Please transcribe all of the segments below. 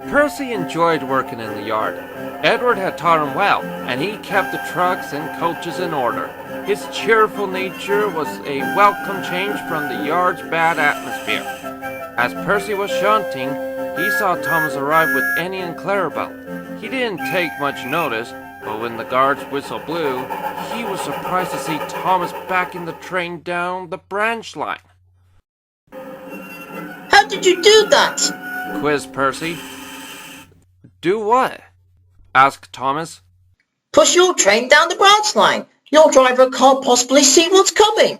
Percy enjoyed working in the yard. Edward had taught him well, and he kept the trucks and coaches in order. His cheerful nature was a welcome change from the yard's bad atmosphere. As Percy was shunting, he saw Thomas arrive with Annie and Clarabel. He didn't take much notice, but when the guard's whistle blew, he was surprised to see Thomas backing the train down the branch line. How did you do that? Quizzed Percy. Do what? Asked Thomas. Push your train down the branch line. Your driver can't possibly see what's coming.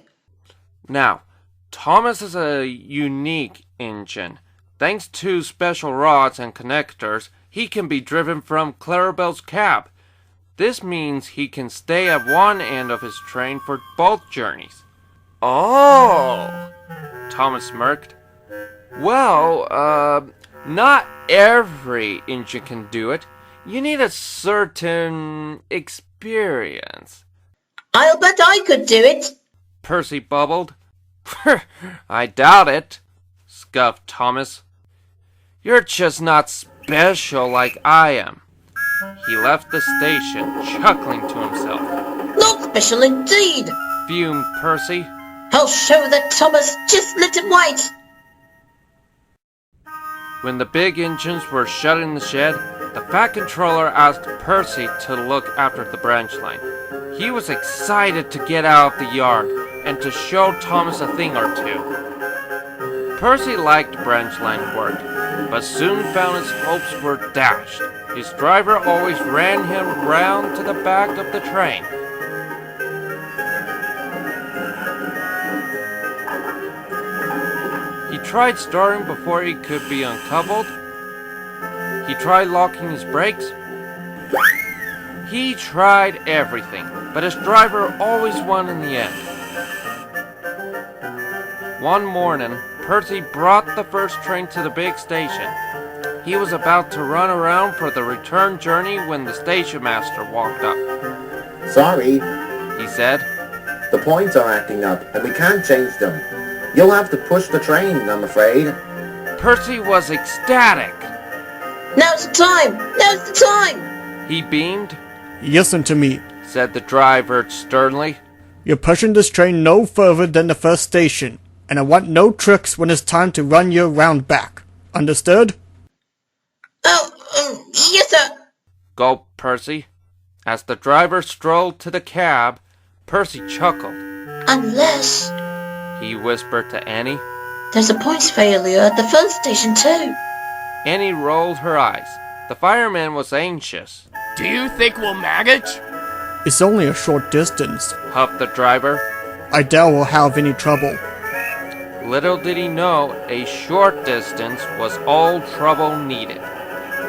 Now, Thomas is a unique engine. Thanks to special rods and connectors, he can be driven from Clarabel's cab. This means he can stay at one end of his train for both journeys. Oh, Thomas smirked. Well, not every engine can do it. You need a certain experience. I'll bet I could do it. Percy bubbled. I doubt it, scoffed Thomas. You're just not special like I am. He left the station, chuckling to himself. Not special indeed, Fumed Percy. I'll show that Thomas, just let him wait. When the big engines were shut in the shed, the Fat Controller asked Percy to look after the branch line. He was excited to get out of the yard and to show Thomas a thing or two. Percy liked branch line work, but soon found his hopes were dashed. His driver always ran him round to the back of the train. He tried starting before he could be uncoupled. He tried locking his brakes. He tried everything, but his driver always won in the end. One morning, Percy brought the first train to the big station. He was about to run around for the return journey when the Stationmaster walked up. Sorry, He said. the points are acting up and we can't change them. You'll have to push the train, I'm afraid. Percy was ecstatic. Now's the time! Now's the time! He beamed, Listen to me. said the driver sternly. You're pushing this train no further than the first station, and I want no tricks when it's time to run your round back. Understood? Oh, yes sir. Gulped Percy. As the driver strolled to the cab, Percy chuckled. Unless He whispered to Annie. there's a points failure at the first station too. Annie rolled her eyes. The fireman was anxious. Do you think we'll manage? It's only a short distance. Huffed the driver. I doubt we'll have any trouble. Little did he know, a short distance was all trouble needed.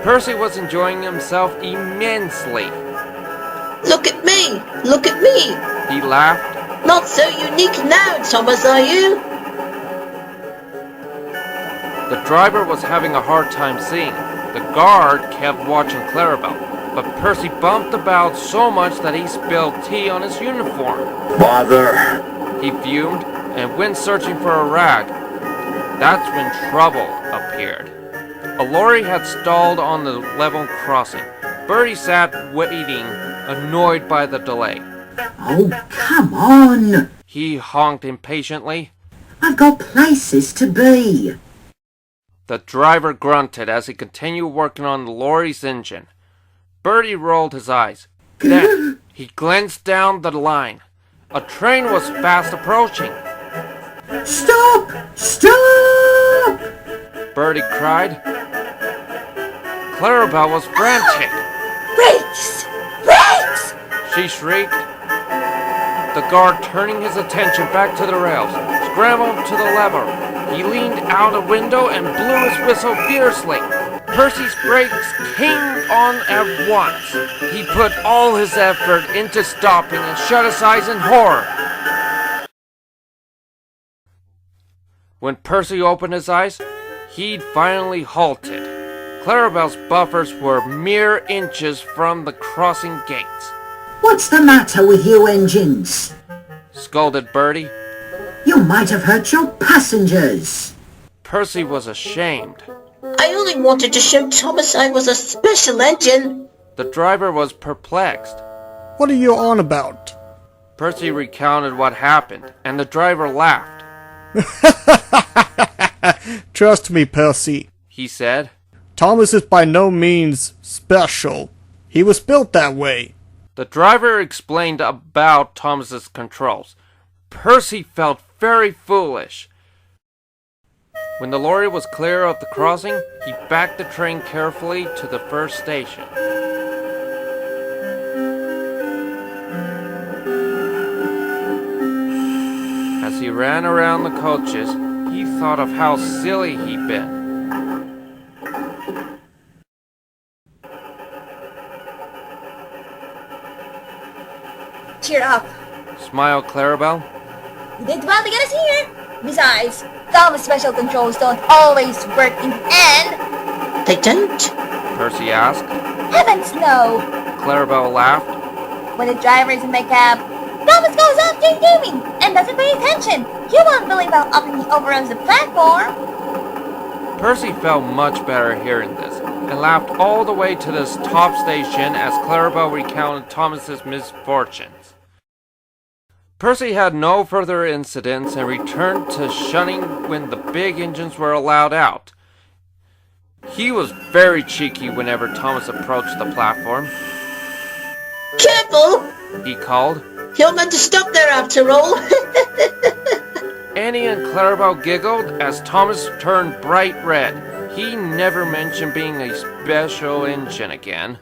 Percy was enjoying himself immensely. Look at me! Look at me! He laughed. Not so unique now, Thomas, are you? The driver was having a hard time seeing. The guard kept watching Clarabel, but Percy bumped about so much that he spilled tea on his uniform. Bother! He fumed and went searching for a rag. That's when trouble appeared. A lorry had stalled on the level crossing. Bertie sat waiting, annoyed by the delay. Oh, come on! He honked impatiently. I've got places to be. The driver grunted as he continued working on the lorry's engine. Bertie rolled his eyes. Then he glanced down the line. A train was fast approaching. Stop! Stop! Bertie cried. Clarabel was frantic. Brakes! Brakes! She shrieked. The guard, turning his attention back to the rails, scrambled to the lever. He leaned out a window and blew his whistle fiercely. Percy's brakes came on at once. He put all his effort into stopping and shut his eyes in horror. When Percy opened his eyes, he'd finally halted. Clarabel's buffers were mere inches from the crossing gates. What's the matter with you engines? Scolded Bertie. You might have hurt your passengers. Percy was ashamed. I only wanted to show Thomas I was a special engine. The driver was perplexed. What are you on about? Percy recounted what happened, and the driver laughed. Trust me, Percy, He said. Thomas is by no means special. He was built that way. The driver explained about Thomas's controls. Percy felt very foolish. When the lorry was clear of the crossing, he backed the train carefully to the first station. As he ran around the coaches, he thought of how silly he'd been. Cheer up. Smiled Clarabel. You did well to get us here. Besides, Thomas' special controls don't always work in the end. They don't? Percy asked. Heavens no. Clarabel laughed. When the driver is in my cab, Thomas goes off daydreaming and doesn't pay attention. You won't believe how often he overruns the platform. Percy felt much better hearing this, and laughed all the way to this top station as Clarabel recounted Thomas's misfortunes. Percy had no further incidents and returned to shunning when the big engines were allowed out. He was very cheeky whenever Thomas approached the platform. Careful! He called. You're meant to stop there after all. Annie and Clarabel giggled as Thomas turned bright red. He never mentioned being a special engine again.